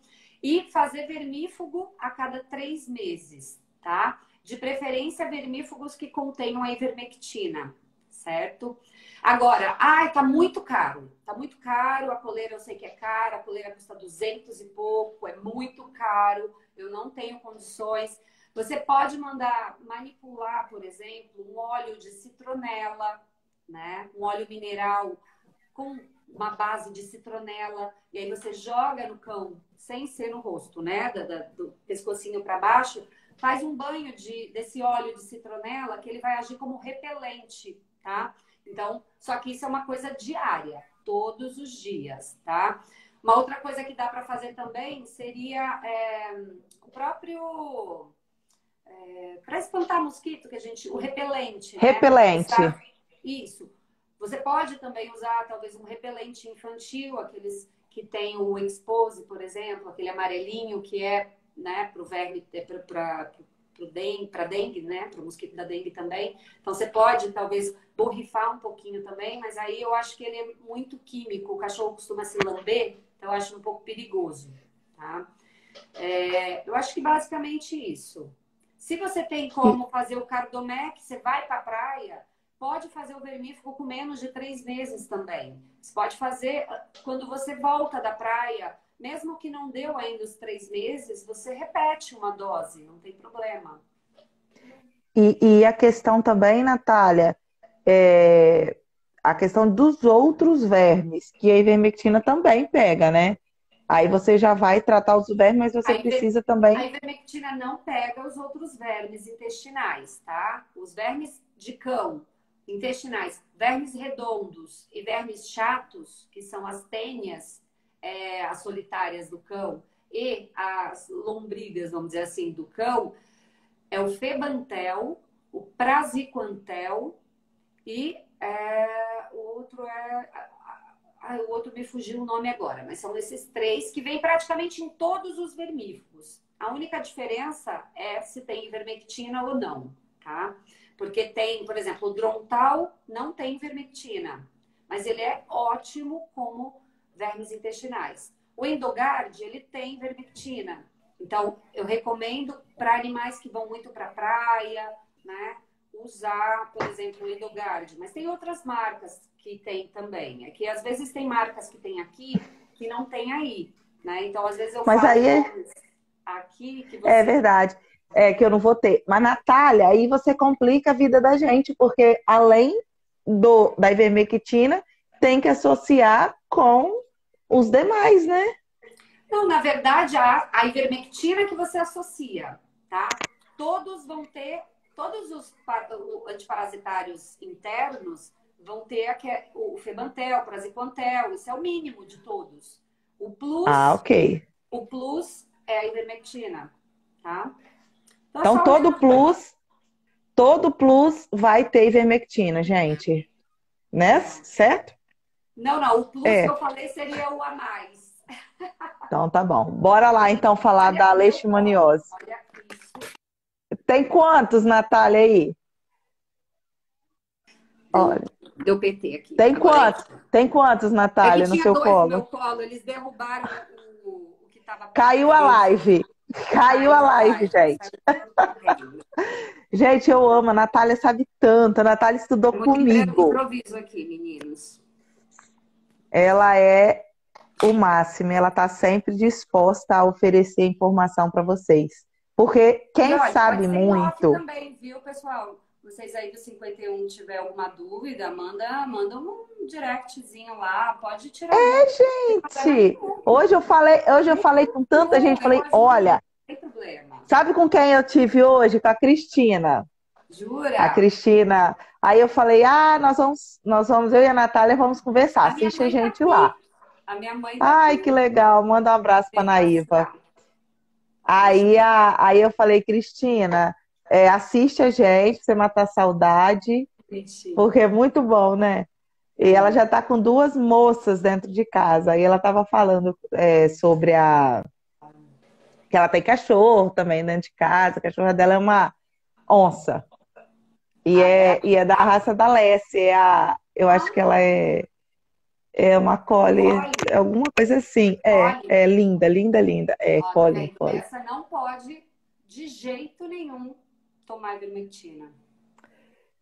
E fazer vermífugo a cada 3 meses, tá? De preferência, vermífugos que contenham a ivermectina, certo? Agora, tá muito caro. Tá muito caro, a coleira eu sei que é cara, a coleira custa 200 e pouco, é muito caro, eu não tenho condições. Você pode mandar manipular, por exemplo, um óleo de citronela, né? Um óleo mineral com uma base de citronela, e aí você joga no cão, sem ser no rosto, né? Do pescocinho para baixo, faz um banho desse óleo de citronela, que ele vai agir como repelente, tá? Então, só que isso é uma coisa diária, todos os dias, tá? Uma outra coisa que dá para fazer também seria o próprio... para espantar mosquito, o repelente, Repelente. né? Isso. Você pode também usar, talvez, um repelente infantil, aqueles que tem o Expose, por exemplo, aquele amarelinho que né, para o verme, para dengue, né? Para o mosquito da dengue também. Então, você pode, talvez, borrifar um pouquinho também, mas aí eu acho que ele é muito químico. O cachorro costuma se lamber, então eu acho um pouco perigoso, tá? Eu acho que basicamente isso. Se você tem como fazer o cardomec, você vai para a praia, pode fazer o vermífugo com menos de 3 meses também. Você pode fazer quando você volta da praia, mesmo que não deu ainda os 3 meses, você repete uma dose, não tem problema. E a questão também, Natália, a questão dos outros vermes, que a ivermectina também pega, né? Aí você já vai tratar os vermes, mas você precisa também... A ivermectina não pega os outros vermes intestinais, tá? Os vermes de cão intestinais, vermes redondos e vermes chatos, que são as tênias, as solitárias do cão, e as lombrigas, vamos dizer assim, do cão, é o febantel, o praziquantel e o outro me fugiu o nome agora, mas são esses 3 que vêm praticamente em todos os vermífugos. A única diferença é se tem ivermectina ou não, tá? Porque tem, por exemplo, o Drontal não tem ivermectina, mas ele é ótimo como vermes intestinais. O Endogard, ele tem ivermectina. Então, eu recomendo para animais que vão muito para a praia, né? Usar, por exemplo, o Endogard. Mas tem outras marcas que tem também. É que às vezes tem marcas que tem aqui que não tem aí, né? Então, às vezes eu falo aqui que você... É verdade. Que eu não vou ter. Mas, Natália, aí você complica a vida da gente, porque além da ivermectina, tem que associar com os demais, né? Não, na verdade, a ivermectina que você associa, tá? Todos vão ter, todos os antiparasitários internos vão ter o Febantel, o Praziquantel, isso é o mínimo de todos. Ok. O plus é a ivermectina, tá? Então, todo plus vai ter ivermectina, gente. Né? Certo? Não, o plus que eu falei seria o a mais. Então, tá bom. Bora lá, então, falar da leishmaniose. Olha isso. Tem quantos, Natália, aí? Olha. Deu PT aqui. Tem quantos? Tem quantos, Natália, no seu dois colo? no meu colo. Eles derrubaram o que estava... Caiu a live. Caiu a live, gente. Gente, eu amo. A Natália sabe tanto. A Natália estudou comigo. Improviso aqui, meninos. Ela é o máximo. Ela está sempre disposta a oferecer informação para vocês. Porque quem sabe muito... também, viu, pessoal? Vocês aí do 51 tiver alguma dúvida, manda um directzinho lá, pode tirar. Gente! Hoje eu falei com tanta gente, falei, olha, não tem problema. Sabe com quem eu tive hoje? Com a Cristina. Jura? A Cristina. Aí eu falei, nós vamos, eu e a Natália vamos conversar, assiste a gente lá. A minha mãe Ai, que legal, manda um abraço pra Naíva. Aí eu falei, Cristina, assiste a gente, pra você matar a saudade, porque é muito bom, né? E ela já tá com 2 moças dentro de casa. Aí ela tava falando sobre que ela tem cachorro também dentro de casa. A cachorra dela é uma onça. E é da raça da Lessie. Eu acho que ela é uma collie, alguma coisa assim. É linda, linda, linda. Collie. Essa não pode, de jeito nenhum, tomar ivermectina.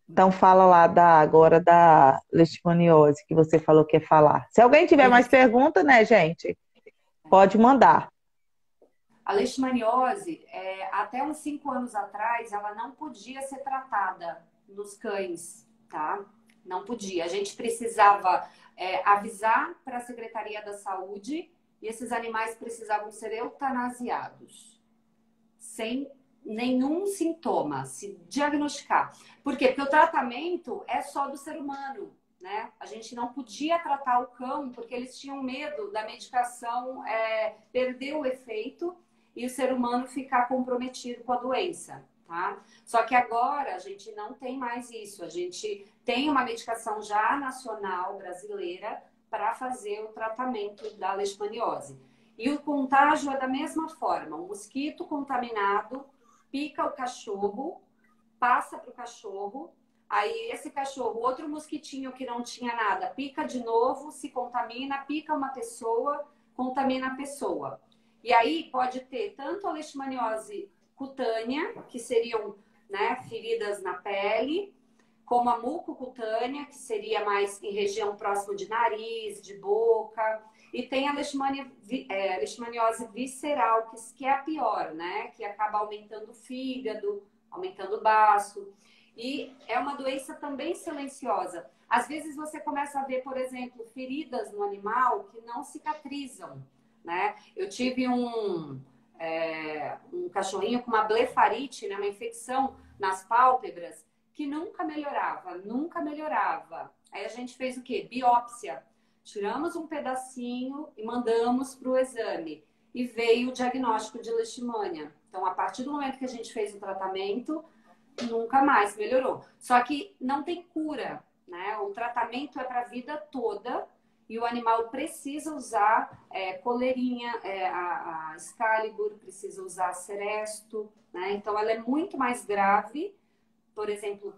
Então fala lá agora da leishmaniose, que você falou que ia falar. Se alguém tiver mais pergunta, né, gente? Pode mandar. A leishmaniose, até uns 5 anos atrás, ela não podia ser tratada nos cães, tá? Não podia. A gente precisava avisar para a Secretaria da Saúde e esses animais precisavam ser eutanasiados. Sem nenhum sintoma, se diagnosticar. Por quê? Porque o tratamento é só do ser humano, né? A gente não podia tratar o cão porque eles tinham medo da medicação perder o efeito e o ser humano ficar comprometido com a doença, tá? Só que agora a gente não tem mais isso. A gente tem uma medicação já nacional brasileira para fazer o tratamento da leishmaniose. E o contágio é da mesma forma. Um mosquito contaminado pica o cachorro, passa para o cachorro, aí esse cachorro, outro mosquitinho que não tinha nada, pica de novo, se contamina, pica uma pessoa, contamina a pessoa. E aí pode ter tanto a leishmaniose cutânea, que seriam, né, feridas na pele, como a mucocutânea, que seria mais em região próxima de nariz, de boca. E tem a leishmaniose visceral, que é a pior, né? Que acaba aumentando o fígado, aumentando o baço. E é uma doença também silenciosa. Às vezes você começa a ver, por exemplo, feridas no animal que não cicatrizam, né? Eu tive um cachorrinho com uma blefarite, né? Uma infecção nas pálpebras, que nunca melhorava, nunca melhorava. Aí a gente fez o quê? Biópsia. Tiramos um pedacinho e mandamos para o exame. E veio o diagnóstico de leishmania. Então, a partir do momento que a gente fez o tratamento, nunca mais melhorou. Só que não tem cura, né? O tratamento é para a vida toda e o animal precisa usar coleirinha, a Excalibur, precisa usar Seresto, né? Então, ela é muito mais grave, por exemplo,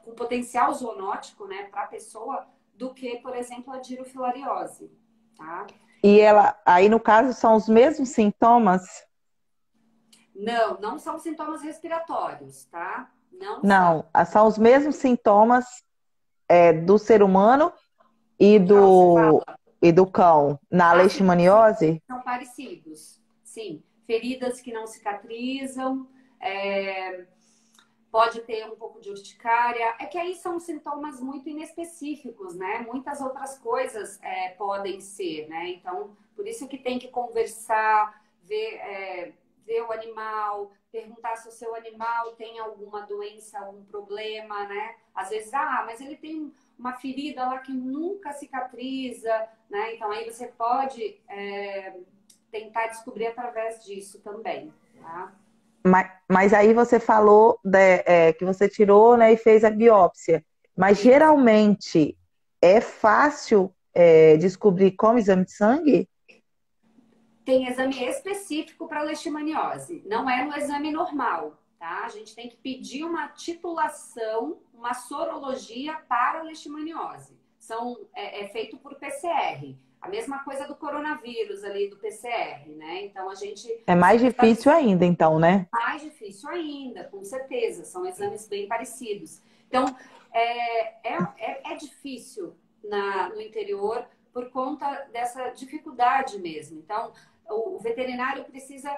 com potencial zoonótico, né, para a pessoa, do que, por exemplo, a dirofilariose, tá? E aí no caso são os mesmos sintomas? Não são sintomas respiratórios, tá? Não, são os mesmos sintomas do ser humano e do cão na leishmaniose? São parecidos, sim. Feridas que não cicatrizam, pode ter um pouco de urticária. É que aí são sintomas muito inespecíficos, né? Muitas outras coisas podem ser, né? Então, por isso que tem que conversar, ver o animal, perguntar se o seu animal tem alguma doença, algum problema, né? Às vezes, mas ele tem uma ferida lá que nunca cicatriza, né? Então aí você pode tentar descobrir através disso também, tá? Mas aí você falou que você tirou, né, e fez a biópsia. Mas geralmente é fácil descobrir com exame de sangue? Tem exame específico para leishmaniose, não é no exame normal, tá? A gente tem que pedir uma titulação, uma sorologia para leishmaniose. É feito por PCR. A mesma coisa do coronavírus ali, do PCR, né? Então a gente... É mais difícil ainda, então, né? Mais difícil ainda, com certeza. São exames bem parecidos. Então, é difícil no interior por conta dessa dificuldade mesmo. Então, o veterinário precisa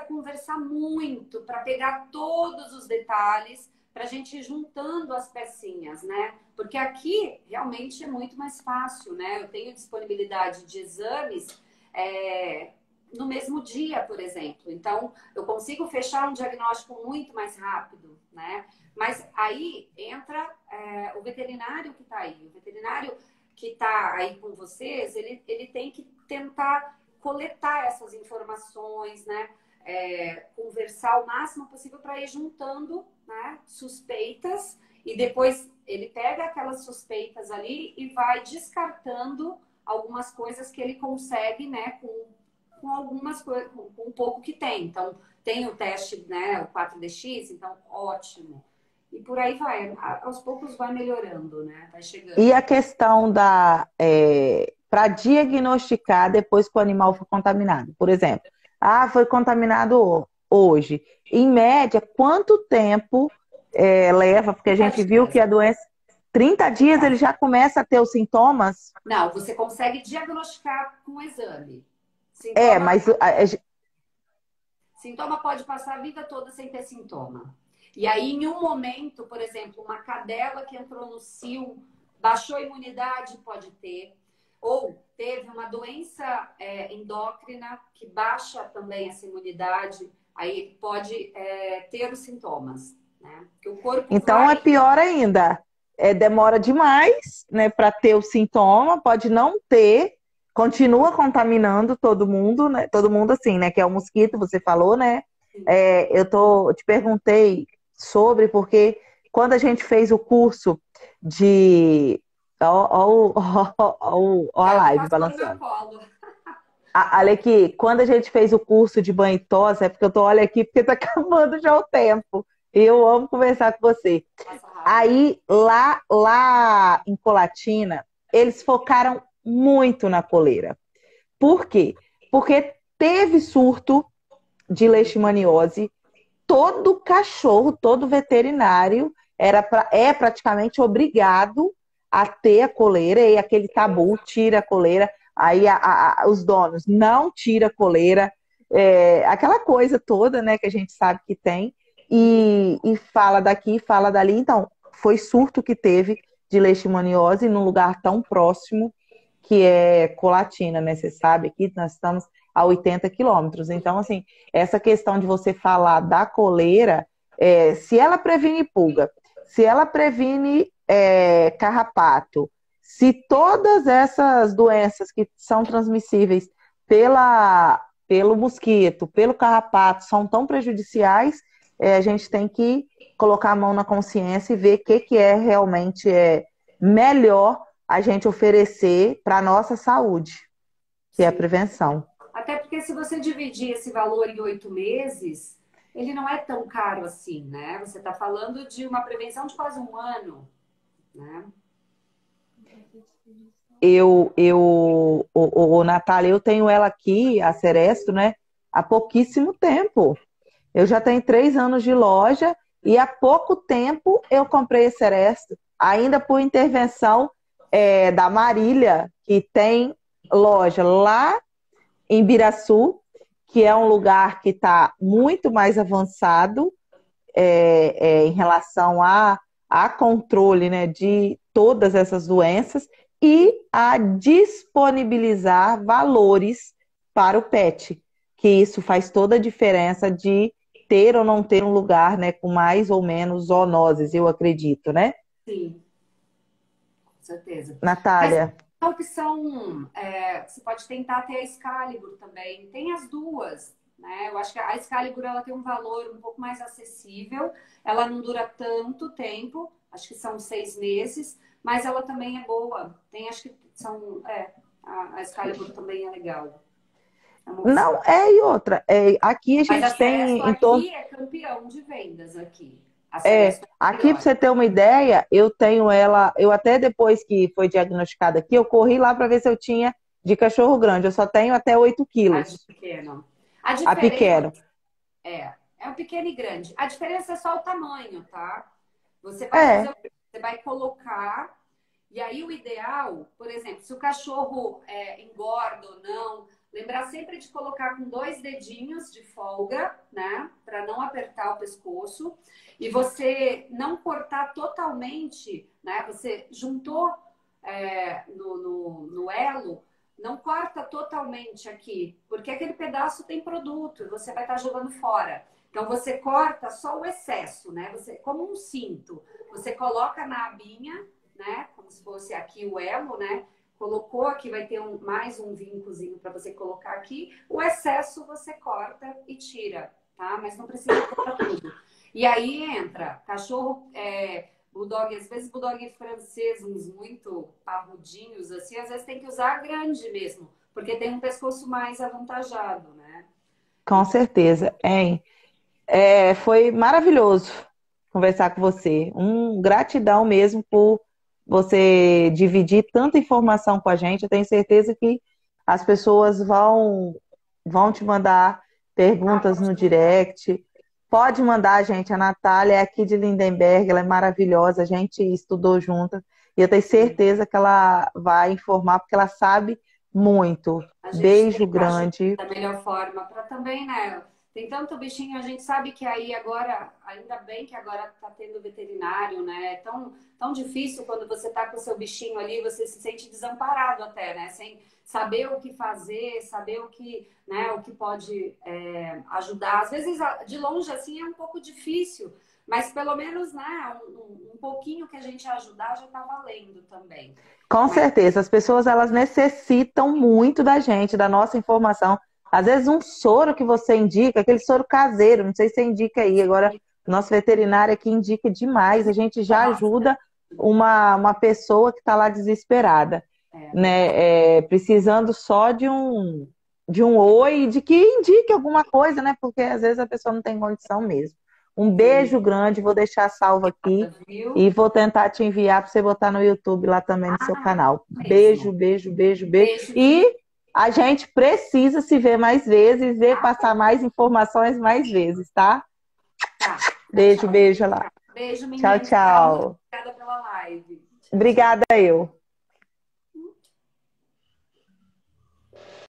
conversar muito para pegar todos os detalhes, para a gente ir juntando as pecinhas, né? Porque aqui realmente é muito mais fácil, né? Eu tenho disponibilidade de exames no mesmo dia, por exemplo. Então, eu consigo fechar um diagnóstico muito mais rápido, né? Mas aí entra o veterinário que está aí. O veterinário que está aí com vocês, ele tem que tentar coletar essas informações, né? Conversar o máximo possível para ir juntando, né, suspeitas, e depois ele pega aquelas suspeitas ali e vai descartando algumas coisas que ele consegue, né, com algumas coisas, com um pouco que tem. Então, tem o teste, né, o 4DX, então ótimo. E por aí vai, aos poucos vai melhorando, né? Vai chegando. E a questão para diagnosticar depois que o animal foi contaminado, por exemplo, foi contaminado hoje. Em média, quanto tempo leva? Porque a gente viu que a doença, 30 dias ele já começa a ter os sintomas? Não, você consegue diagnosticar com o exame. Mas sintoma pode passar a vida toda sem ter sintoma. E aí, em um momento, por exemplo, uma cadela que entrou no cio, baixou a imunidade, pode ter. Ou teve uma doença endócrina que baixa também essa imunidade, aí pode ter os sintomas, né? Que o corpo então é pior ainda. Demora demais, né, para ter o sintoma, pode não ter, continua contaminando todo mundo, né? Todo mundo assim, né? Que é o mosquito, você falou, né? Eu te perguntei porque quando a gente fez o curso de... Ó a live balançando. Olha aqui, quando a gente fez o curso de banho e tosse, porque olha aqui, porque tá acabando já o tempo. Eu amo conversar com você. Aí, lá em Colatina, eles focaram muito na coleira. Por quê? Porque teve surto de leishmaniose. Todo cachorro, todo veterinário é praticamente obrigado a ter a coleira, e aquele tabu, tira a coleira, aí os donos não tira a coleira, aquela coisa toda, né, que a gente sabe que tem, e fala daqui, fala dali. Então, foi surto que teve de leishmaniose num lugar tão próximo que é Colatina, né? Você sabe, aqui nós estamos a 80 quilômetros. Então, assim, essa questão de você falar da coleira, se ela previne pulga, se ela previne carrapato, se todas essas doenças que são transmissíveis pelo mosquito, pelo carrapato, são tão prejudiciais, a gente tem que colocar a mão na consciência e ver o que é realmente melhor a gente oferecer para a nossa saúde, que é a prevenção. Até porque se você dividir esse valor em 8 meses, ele não é tão caro assim, né? Você está falando de uma prevenção de quase um ano, né? Natália, eu tenho ela aqui, a Seresto, né? Há pouquíssimo tempo. Eu já tenho 3 anos de loja e há pouco tempo eu comprei a Seresto, ainda por intervenção da Marília, que tem loja lá em Biraçu, que é um lugar que está muito mais avançado em relação a controle, né, de todas essas doenças e a disponibilizar valores para o pet, que isso faz toda a diferença de ter ou não ter um lugar, né, com mais ou menos zoonoses, eu acredito, né? Sim. certeza. Mas Natália. a opção, você pode tentar ter a Excalibur também. Tem as duas, né? Eu acho que a Excalibur ela tem um valor um pouco mais acessível. Ela não dura tanto tempo, acho que são 6 meses, mas ela também é boa. Tem, acho que são, a Excalibur também é legal. É uma opção. Não, e outra. Aqui a Mas a gente tem Seresto em torno. aqui é campeão de vendas aqui. A Seresto é a Aqui, para melhor. você ter uma ideia, eu tenho ela. Eu até depois que foi diagnosticada aqui, eu corri lá para ver se eu tinha de cachorro grande. Eu só tenho até 8 A de quilos. pequeno. A A diferença pequeno. é o pequeno e grande. A diferença é só o tamanho, tá? Você vai fazer É, o quê? Você vai colocar. E aí, o ideal, por exemplo, se o cachorro engorda ou não, lembrar sempre de colocar com 2 dedinhos de folga, né? Para não apertar o pescoço. E você não cortar totalmente, né? Você juntou no elo, não corta totalmente aqui, porque aquele pedaço tem produto e você vai estar jogando fora. Então, você corta só o excesso, né? Você, como um cinto, você coloca na abinha, né? Como se fosse aqui o elo, né? Colocou aqui, vai ter mais um vincozinho para você colocar aqui. O excesso você corta e tira, tá? Mas não precisa cortar tudo. E aí entra cachorro, bulldog, às vezes bulldog francês, uns muito parrudinhos, assim, às vezes tem que usar grande mesmo, porque tem um pescoço mais avantajado, né? com certeza. Hein? Foi maravilhoso conversar com você. Gratidão mesmo por você dividir tanta informação com a gente. Eu tenho certeza que as pessoas vão te mandar perguntas no direct. Pode mandar, gente. A Natália é aqui de Lindenberg, ela é maravilhosa. A gente estudou juntas. E eu tenho certeza que ela vai informar, porque ela sabe muito. A gente Beijo tenta ajudar grande. da melhor forma para também, né? Tem tanto bichinho, a gente sabe que aí agora, ainda bem que agora tá tendo veterinário, né? É tão difícil quando você tá com o seu bichinho ali, você se sente desamparado até, né? Sem saber o que fazer, saber o que, né, o que pode ajudar. Às vezes, de longe, assim, é um pouco difícil, mas pelo menos, né, um pouquinho que a gente ajudar já tá valendo também. Com Mas certeza, as pessoas elas necessitam muito da gente, da nossa informação. Às vezes um soro que você indica, aquele soro caseiro, não sei se você indica aí, agora nosso veterinário aqui indica demais, a gente já ajuda uma pessoa que está lá desesperada, né? Precisando só de um oi, de que indique alguma coisa, né? Porque às vezes a pessoa não tem condição mesmo. Um beijo grande, vou deixar salvo aqui. viu? E vou tentar te enviar para você botar no YouTube lá também no seu canal. Beijo, Mesmo. beijo, beijo, beijo. Beijo. E a gente precisa se ver mais vezes, passar mais informações mais vezes, tá? Tá. Beijo, Tchau. beijo lá. Beijo, Tchau, meninas. Tchau. Muito tchau. obrigada pela live. Obrigada eu.